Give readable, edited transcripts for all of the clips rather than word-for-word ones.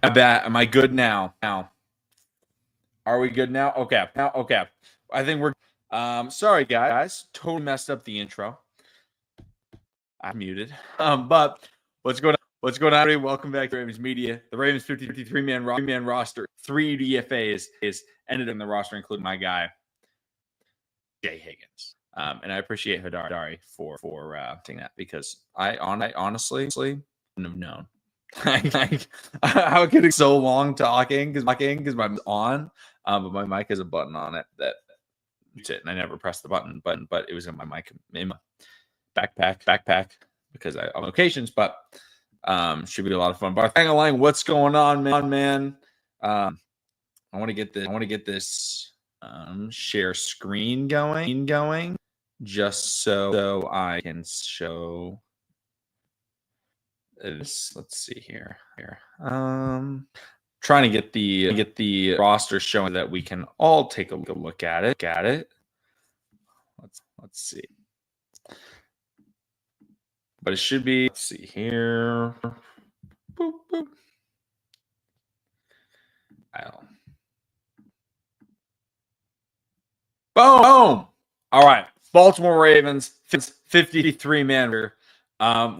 Am I good now? Are we good now? Okay. Okay. I think we're sorry guys. Totally messed up the intro. I'm muted. But what's going on? What's going on, everybody? Welcome back to Ravens Media. The Ravens 53-man roster, 3 DFAs is ended in the roster, including my guy, Jay Higgins. And I appreciate Hadari for saying that, because I honestly wouldn't have known. How could it so long talking because my on, but my mic has a button on it that's it, and I never pressed the button, but it was in my mic in my backpack because I on occasions, but should be a lot of fun. But hang along, what's going on, man? I want to get this share screen going just so I can show this. Let's see here. Trying to get the roster showing that we can all take a look at it. Let's see. But it should be, let's see here. Boop, boop. Boom. All right. Baltimore Ravens, 53-man.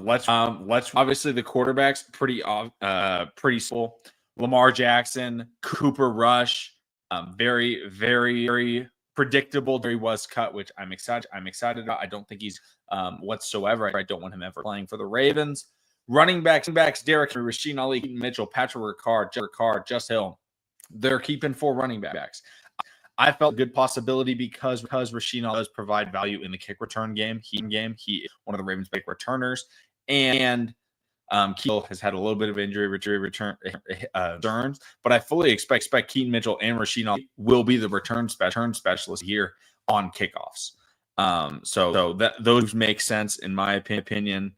Let's obviously the quarterbacks pretty simple. Lamar Jackson, Cooper Rush, very, very, very predictable. He was cut, which I'm excited about. I don't think he's whatsoever. I don't want him ever playing for the Ravens. Running backs, Derek Henry, Rasheen Ali, Keaton Mitchell, Patrick Ricard, Just Hill. They're keeping 4 running backs. I felt a good possibility because Rasheen Ali does provide value in the kick return game. He is one of the Ravens' big returners, and Keaton has had a little bit of injury returns, but I fully expect Keaton Mitchell and Rasheen Ali will be the return specialist here on kickoffs. So that those make sense in my opinion.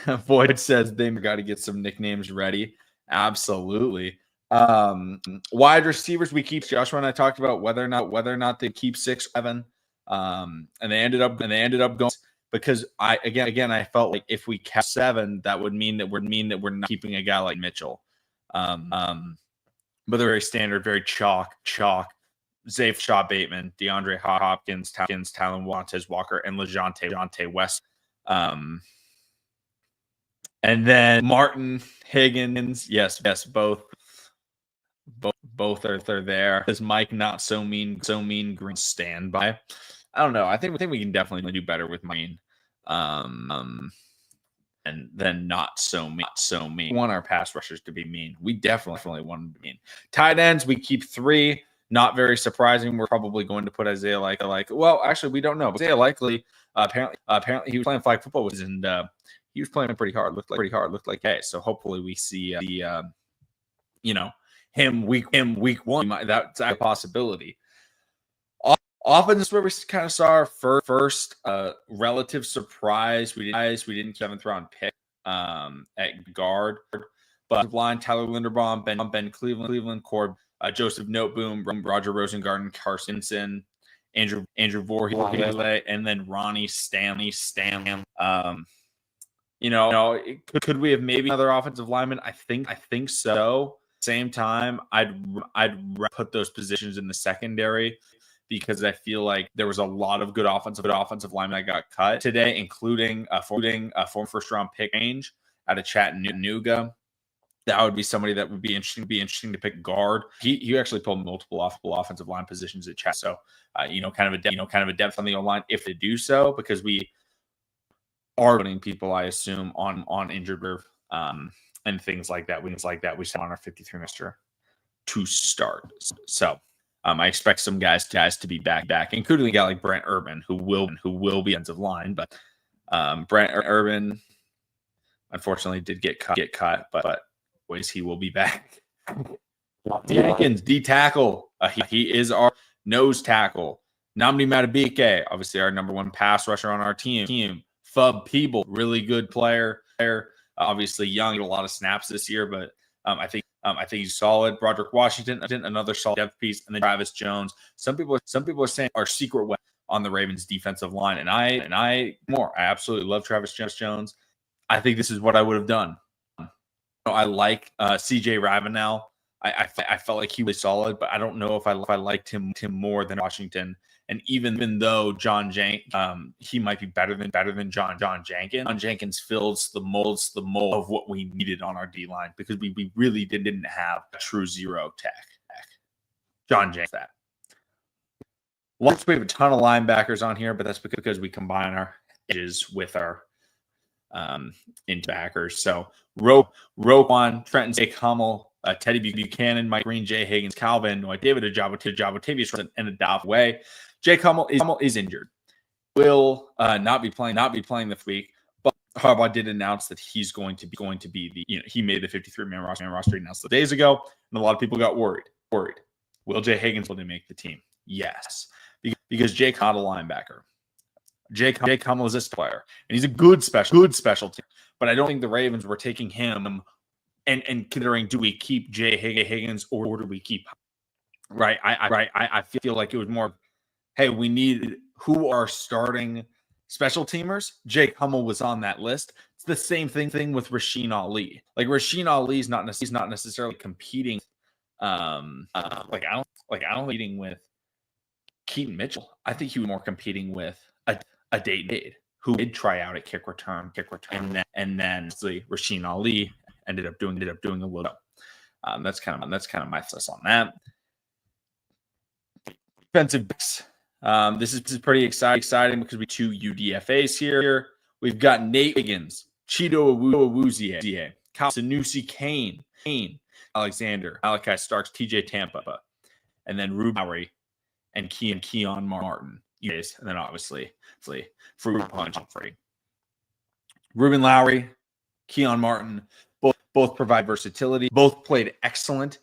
Void says they got to get some nicknames ready. Absolutely. Wide receivers, we keep Joshua and I talked about whether or not they keep 6, 7. And they ended up going, because I felt like if we kept 7, that would mean that we're not keeping a guy like Mitchell. But they're very standard, very chalk. Zay Shaw Bateman, DeAndre Hopkins, Talon Montez Walker, and LeJohntay West. And then Martin, Higgins, yes, both are there. Is Mike not so mean green standby? I don't know. I think we can definitely do better with mean. And then not so mean. We want our pass rushers to be mean. We definitely want them to be mean. Tight ends, we keep 3. Not very surprising. We're probably going to put Isaiah Likely. Well, actually, we don't know. Isaiah Likely, apparently he was playing flag football, and he was playing pretty hard. Looked like hey. So hopefully we see him week 1. That's a possibility. Offense, where we kind of saw our first relative surprise. We didn't 7th round pick at guard, but line Tyler Linderbaum, Ben Cleveland, Cord, Joseph Noteboom, Roger Rosengarten, Carson, Andrew Voorhees, and then Ronnie Stanley. Could we have maybe another offensive lineman? I think so. Same time, I'd put those positions in the secondary, because I feel like there was a lot of good offensive linemen that got cut today, including a former first-round pick range out of Chattanooga. That would be somebody that would be interesting to pick guard. He actually pulled multiple offensive line positions at Chat. So kind of a depth on the O-line if they do so, because we are putting people, I assume, on injured reserve and things like that. We set on our 53 Mr. to start. So I expect some guys to be back, including a guy like Brent Urban, who will be ends of line. But Brent Urban, unfortunately, did get cut, but boys, he will be back. Jenkins, D tackle. He is our nose tackle. Nnamdi Madubuike, obviously our number 1 pass rusher on our team. Fub Peeble, really good player. Obviously young, a lot of snaps this year, but I think he's solid. Broderick Washington, another solid depth piece, and then Travis Jones. Some people are saying our secret weapon on the Ravens defensive line, and I absolutely love Travis Jones. I think this is what I would have done. I like CJ Ravenel. I felt like he was solid, but I don't know if I liked him more than Washington. And even though John he might be better than John Jenkins. John Jenkins fills the mold of what we needed on our D line because we really didn't have a true zero tech. John Jenkins that. We have a ton of linebackers on here, but that's because we combine our edges with our into backers. So Roquan, Trenton, Jake Hummel, Teddy Buchanan, Mike Green, Jay Higgins, Calvin, Noah David, Tavius, and a Daf Way. Jake Hummel is injured. Will not be playing this week. But Harbaugh did announce that he's going to be the he made the 53-man roster announced days ago, and a lot of people got worried. Will Jay Higgins will make the team? Yes, because Jake Hummel, linebacker. Jake Hummel is a player, and he's a good special team. But I don't think the Ravens were taking him and considering, do we keep Jay Higgins or do we keep right? I feel like it was more, hey, we need who are starting special teamers. Jake Hummel was on that list. It's the same thing with Rasheen Ali. Like Rasheen Ali is not necessarily competing. I don't competing with Keaton Mitchell. I think he was more competing with a Dayton who did try out at kick return, and then Rasheen Ali ended up doing a little. That's kind of my thoughts on that. Defensive backs. This is pretty exciting because we have 2 UDFAs here. We've got Nate Higgins, Cheeto Awuzie, Kyle Sanusi, Kane, Alexander, Malachi Starks, TJ Tampa, and then Ruben Lowry and Keon Martin. And then obviously Fruit Punch Humphrey. Ruben Lowry, Keon Martin, both provide versatility. Both played excellent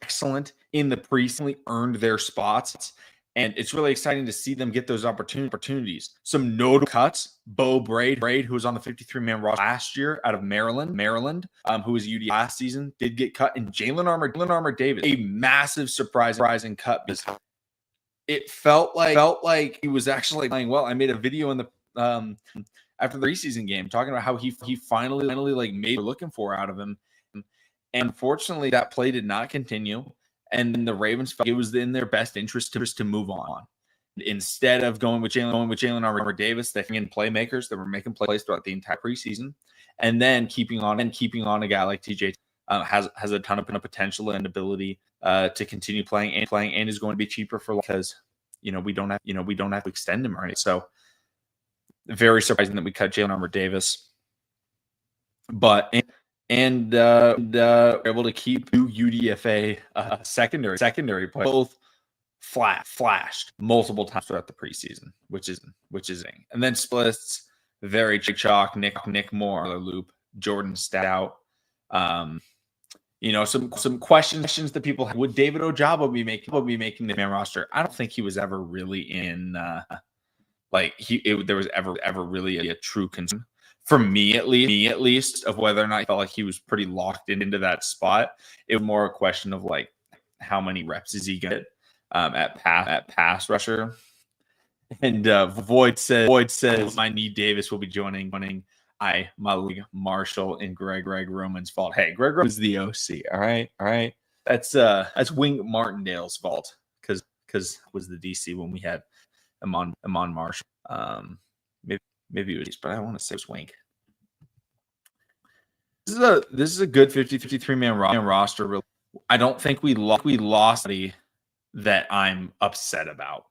in the preseason, earned their spots. And it's really exciting to see them get those opportunities. Some notable cuts: Bo Braid, who was on the 53-man roster last year out of Maryland, who was UD last season, did get cut. And Jalen Armour Davis, a massive surprising cut because it felt like he was actually playing well. I made a video in the after the preseason game talking about how he finally like made what we're looking for out of him. And unfortunately, that play did not continue. And the Ravens felt it was in their best interest to move on. Instead of going with Jalen Armour Davis, they bring in playmakers that were making plays throughout the entire preseason, and then keeping on a guy like TJ has a ton of potential and ability to continue playing and is going to be cheaper because we don't have to extend him or anything. So very surprising that we cut Jalen Armour Davis, but. And able to keep 2 UDFA secondary players, both flashed multiple times throughout the preseason, which is and then splits very chalk Nick Moore, Loop, Jordan Stout. Some questions that people have. Would David Ojabo be making the man roster? I don't think he was ever really in there was ever really a true concern. For me at least, of whether or not I felt like he was pretty locked into that spot. It was more a question of like how many reps is he get at pass rusher. And Void says my knee Davis will be joining Malik Marshall and Greg Roman's fault. Hey, Greg Roman's the OC. All right. That's Wink Martindale's fault because was the DC when we had Amon Marshall. Maybe it was, but I want to say it's Wink. This is a good 53-man roster. I don't think we lost that I'm upset about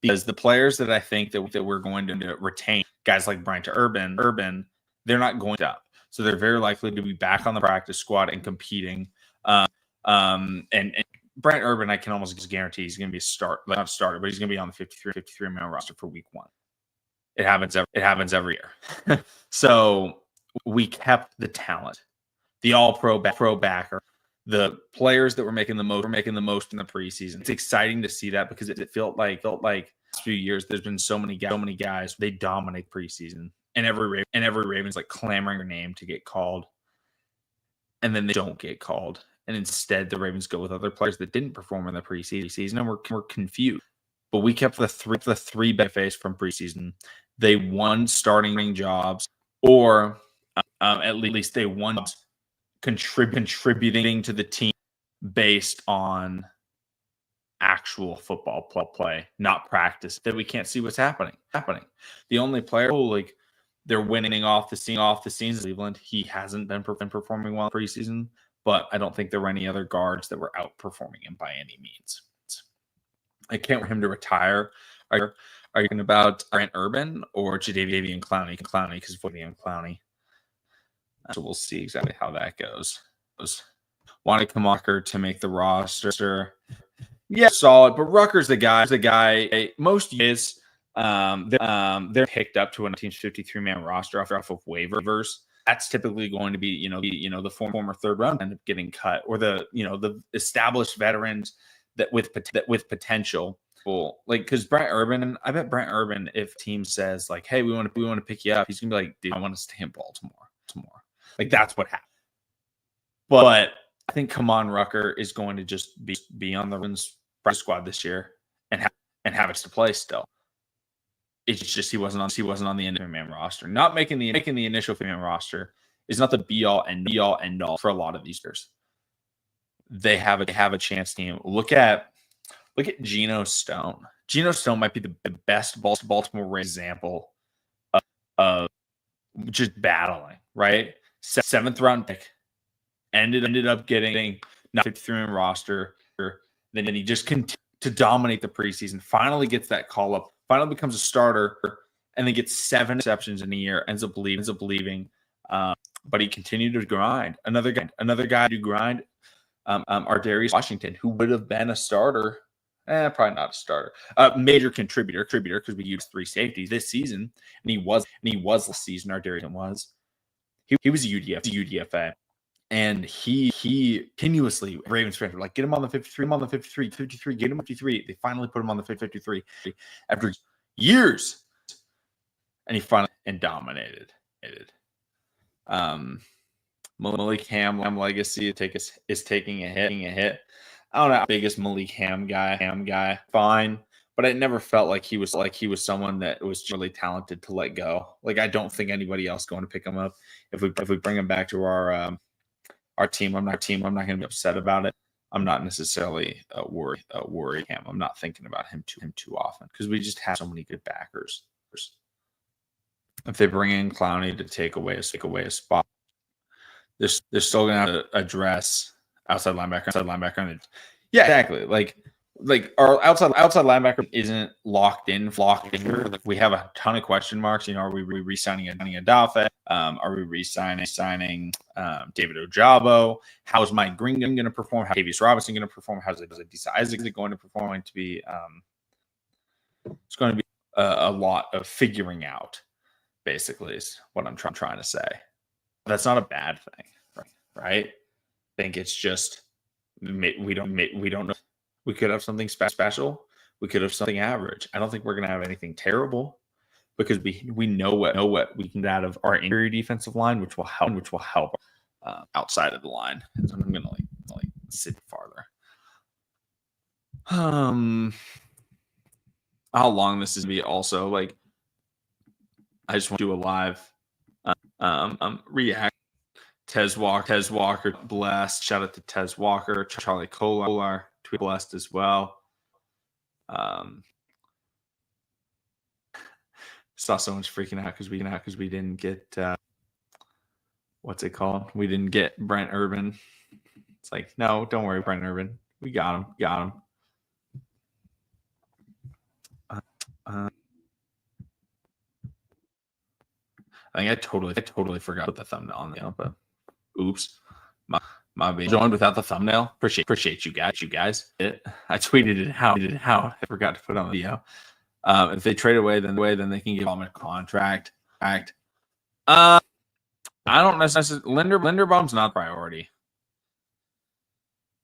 because the players that I think that we're going to retain, guys like Bryant Urban, they're not going up, so they're very likely to be back on the practice squad and competing. And Bryant Urban, I can almost just guarantee he's going to be not a starter, but he's going to be on the 53-man roster for week 1. It happens every year. So we kept the talent, the all-pro backer, the players that were making the most in the preseason. It's exciting to see that because it felt like last few years there's been so many guys they dominate preseason, and every Raven's like clamoring their name to get called, and then they don't get called, and instead the Ravens go with other players that didn't perform in the preseason, and we're confused. But we kept the three BFAs from preseason. They won starting jobs, or at least they won contributing to the team based on actual football play, not practice, that we can't see what's happening. The only player like they're winning off the scenes Cleveland. He hasn't been performing well preseason, but I don't think there were any other guards that were outperforming him by any means. I can't want him to retire. Are you talking about Brent Urban or Jadeveon Clowney? Because Jadeveon Clowney. So we'll see exactly how that goes. Want to come Rucker to make the roster? Yeah, solid. But Rucker's the guy. Most years, they're picked up to a 1953-man roster off of waivers. That's typically going to be, the former third round end up getting cut, or the established veterans that with potential. Like, because I bet Brent Urban, if team says like, hey, we want to pick you up, he's gonna be like, dude, I want to stay in Baltimore. Like, that's what happened. But I think Kamon Rucker is going to just be on the Ravens practice squad this year and have us to play still. It's just he wasn't on the end of man roster. Not making the initial man roster is not the be all end all for a lot of these players. They have a chance team. Look at Geno Stone. Geno Stone might be the best Baltimore Ravens example of just battling, right? 7th round pick, ended up getting not 53-man roster. Then he just continued to dominate the preseason. Finally gets that call up. Finally becomes a starter, and then gets 7 receptions in a year. Ends up leaving. But he continued to grind. Another guy to grind. Darius Washington, who would have been a starter. Probably not a starter. Major contributor because we used 3 safeties this season, and he was last season. Darius was. He was a UDFA. And he continuously, Ravens fans were like, get him on the 53, get him 53. They finally put him on the 53 after years. And he finally dominated. Malik Ham legacy is taking a hit. I don't know, biggest Malik Ham guy, fine. But I never felt like he was someone that was really talented to let go. Like, I don't think anybody else going to pick him up. If we bring him back to our team, I'm not going to be upset about it. I'm not necessarily worried him. I'm not thinking about him too often because we just have so many good backers. If they bring in Clowney to take away a spot, they're still going to have to address outside linebacker. Yeah, exactly. Like our outside linebacker isn't locked in here. Like, we have a ton of question marks. Are we re-signing Adafe? Are we re-signing David Ojabo? How's Mike Green going to perform? How's Tavius Robinson going to perform? How's Isaac going to perform? It's going to be a lot of figuring out. Basically, is what I'm trying to say. That's not a bad thing, right? I think it's just we don't know. We could have something special. We could have something average. I don't think we're going to have anything terrible because we know what we can get out of our interior defensive line, which will help outside of the line. And so I'm going to like sit farther. How long this is going to be? Also, like, I just want to do a live react. Tez Walker blessed. Shout out to Tez Walker. Charlie Kolar blessed as well. Saw someone's freaking out because we didn't get what's it called? We didn't get Brent Urban. It's like, no, don't worry, Brent Urban. We got him. I think I totally forgot to put the thumbnail on the but oops. My baby joined without the thumbnail. Appreciate you guys. I tweeted it how I forgot to put on the video. If they trade away, then they can give him a contract. I don't necessarily. Linderbaum's not a priority.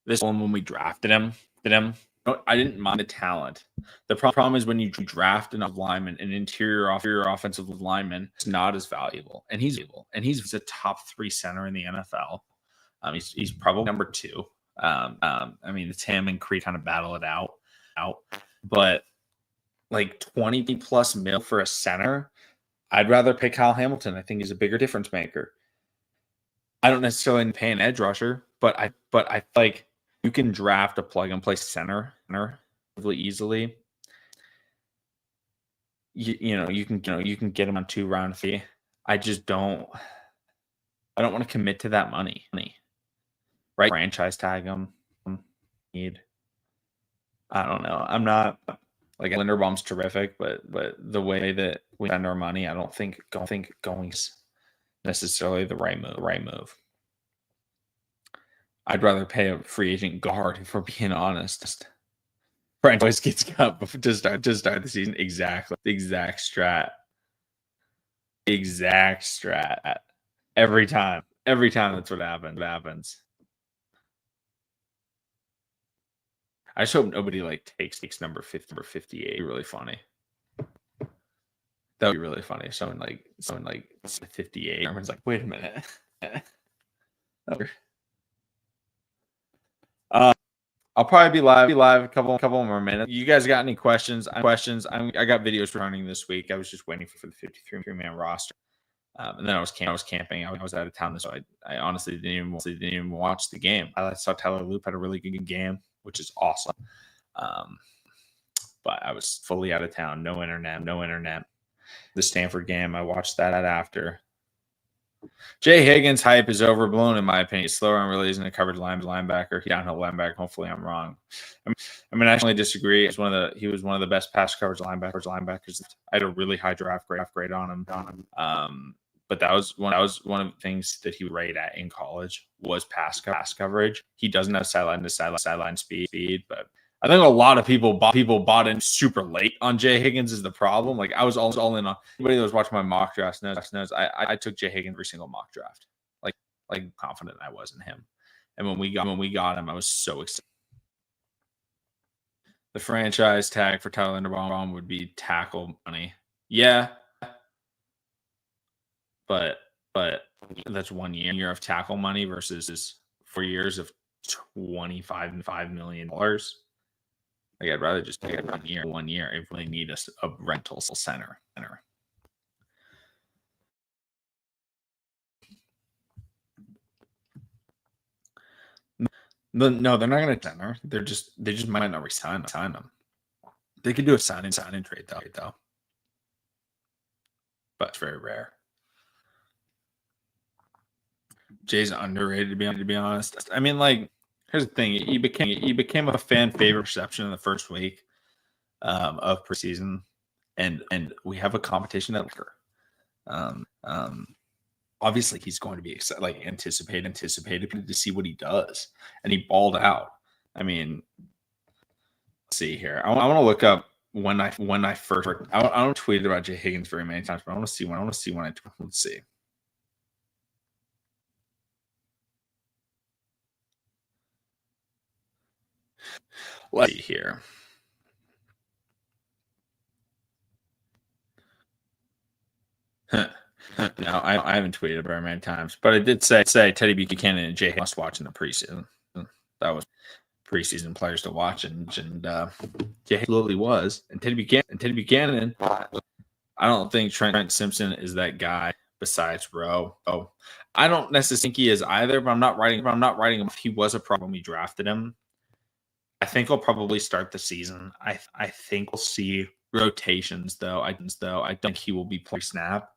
This one when we drafted him, I didn't mind the talent. The problem is when you draft an interior offensive lineman, it's not as valuable. And he's a top 3 center in the NFL. He's probably number 2. It's him and Creed kind of battle it out. But like 20 plus mil for a center, I'd rather pick Kyle Hamilton. I think he's a bigger difference maker. I don't necessarily pay an edge rusher, but I like you can draft a plug and play center relatively easily. You can get him on 2-round fee. I just don't. I don't want to commit to that money. Right? Franchise tag him. Need. I don't know. I'm not like Linderbaum's terrific, but the way that we spend our money, I don't think going is necessarily the right move. I'd rather pay a free agent guard, if we're being honest. Franchise gets cut to start the season. Exactly. Exact strat. Every time. That's what happens. I just hope nobody takes number 50 or 58. Really funny. That would be really funny. Someone like 58. Everyone's like, wait a minute. I'll probably be live a couple more minutes. You guys got any questions? I got videos running this week. I was just waiting for the 53-man roster. And then I was camping. I was out of town, so I honestly didn't even watch the game. I saw Tyler Loop had a really good game, which is awesome. But I was fully out of town. No internet. The Stanford game, I watched that after. Jay Higgins hype is overblown, in my opinion. He's slower on releasing a coverage linebacker, downhill linebacker. Hopefully, I'm wrong. I actually disagree. He was one of the best pass coverage linebackers. I had a really high draft grade on him. But that was one of the things that he would rate at in college was pass coverage. He doesn't have sideline to sideline speed, but I think a lot of people bought in super late on Jay Higgins is the problem. Like I was all in on anybody that was watching my mock draft knows I took Jay Higgins every single mock draft. Like confident I was in him. And when we got him, I was so excited. The franchise tag for Tyler Linderbaum would be tackle money. Yeah. But that's 1 year of tackle money versus 4 years of $25 million. Like I'd rather just take 1 year if we need a rental center. No, they're not going to center. They just might not resign them. They could do a sign and trade though. But it's very rare. Jay's underrated to be honest. I mean, like, here's the thing: he became a fan favorite reception in the first week of preseason, and we have a competition at liquor. Obviously, he's going to be anticipated to see what he does, and he balled out. I mean, let's see here. I want to look up when I first. I don't tweet about Jay Higgins very many times, but I want to see when I. Let's see. Let's see here. No, I haven't tweeted very many times, but I did say Teddy Buchanan and Jay must watch in the preseason. That was preseason players to watch, and Jay absolutely was. And Teddy Buchanan, I don't think Trent Simpson is that guy. Besides Rowe, I don't necessarily think he is either. But I'm not writing him. He was a problem. We drafted him. I think he'll probably start the season. I think we'll see rotations though. I don't think he will be playing snap.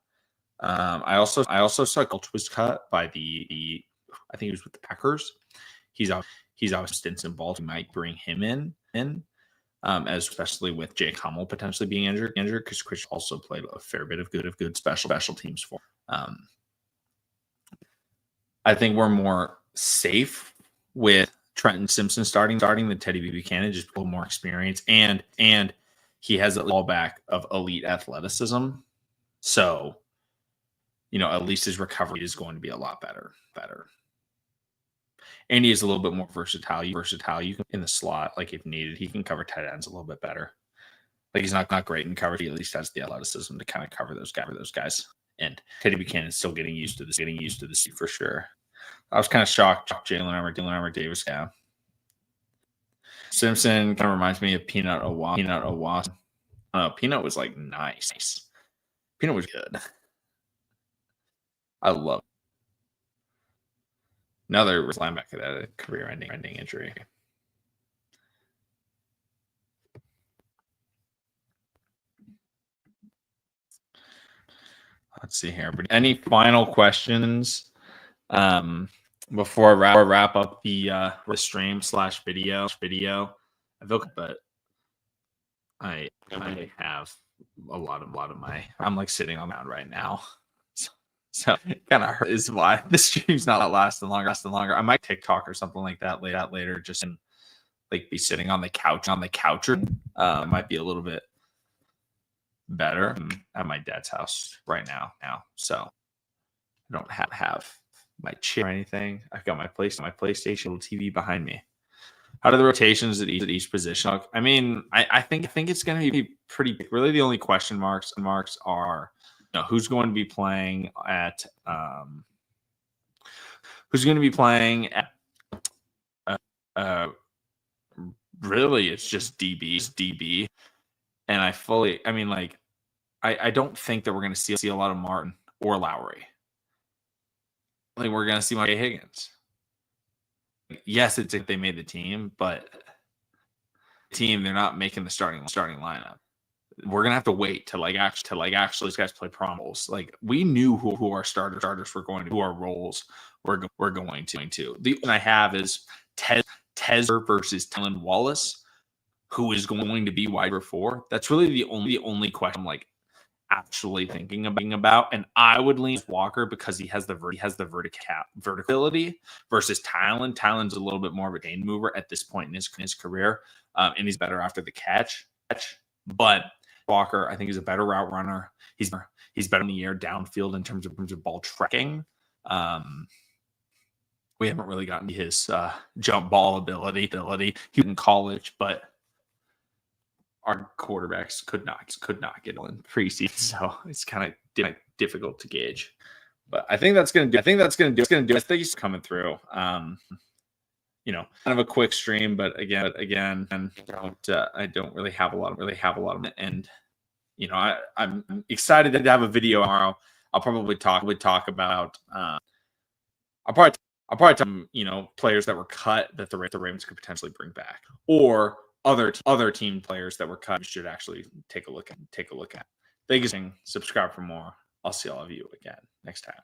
I also saw Gulch was cut by the I think he was with the Packers. He's out Stinson Ball. Might bring him in as especially with Jake Hummel potentially being injured because Chris also played a fair bit of good special teams for. I think we're more safe with Trenton Simpson starting than Teddy Buchanan, just a little more experience and he has a fallback of elite athleticism. So, at least his recovery is going to be a lot better. And he is a little bit more versatile. You can in the slot, like if needed, he can cover tight ends a little bit better. Like he's not great in coverage. He at least has the athleticism to kind of cover those guys. And Teddy Buchanan is still getting used to this for sure. I was kind of shocked. Jalen Armour Davis. Yeah. Simpson kind of reminds me of Peanut Owa. Peanut was like nice. Peanut was good. I love Another linebacker that had a career-ending injury. Let's see here. But any final questions before I wrap up the stream / video? I feel, but I have a lot of my. I'm like sitting on that right now, so kind of hurt is why the stream's not lasting longer. I might TikTok or something like that later, just in, like, be sitting on the couch. Might be a little bit better. I'm at my dad's house right now. So I don't have my chair or anything. I've got my PlayStation TV behind me. How do the rotations at each position look? I mean, I think it's going to be pretty big. Really, the only question marks are, who's going to be playing at really, it's just DB. And I don't think that we're going to see a lot of Martin or Lowry. I think we're going to see Higgins. Yes, it's if they made the team, but they're not making the starting lineup. We're gonna have to wait to actually these guys play promos. Like, we knew who our starters were going to, who our roles were going to. The one I have is Tezer versus Tylan Wallace, who is going to be wide receiver 4. That's really the only question I'm like actually thinking about, and I would lean Walker because he has the verticality versus Tylan. Tylan's a little bit more of a game mover at this point in his career, and he's better after the catch. But Walker, I think, is a better route runner. He's better in the air downfield in terms of ball tracking. We haven't really gotten to his jump ball ability. He was in college, but our quarterbacks could not get in preseason, so it's kind of difficult to gauge. But I think that's going to do. I think he's coming through. Kind of a quick stream, but again, I don't really have a lot of it. And I'm excited to have a video tomorrow. I'll probably talk about. I'll probably talk, players that were cut that the Ravens could potentially bring back, or other team players that were cut should actually take a look at. Thank you for watching. Subscribe for more. I'll see all of you again next time.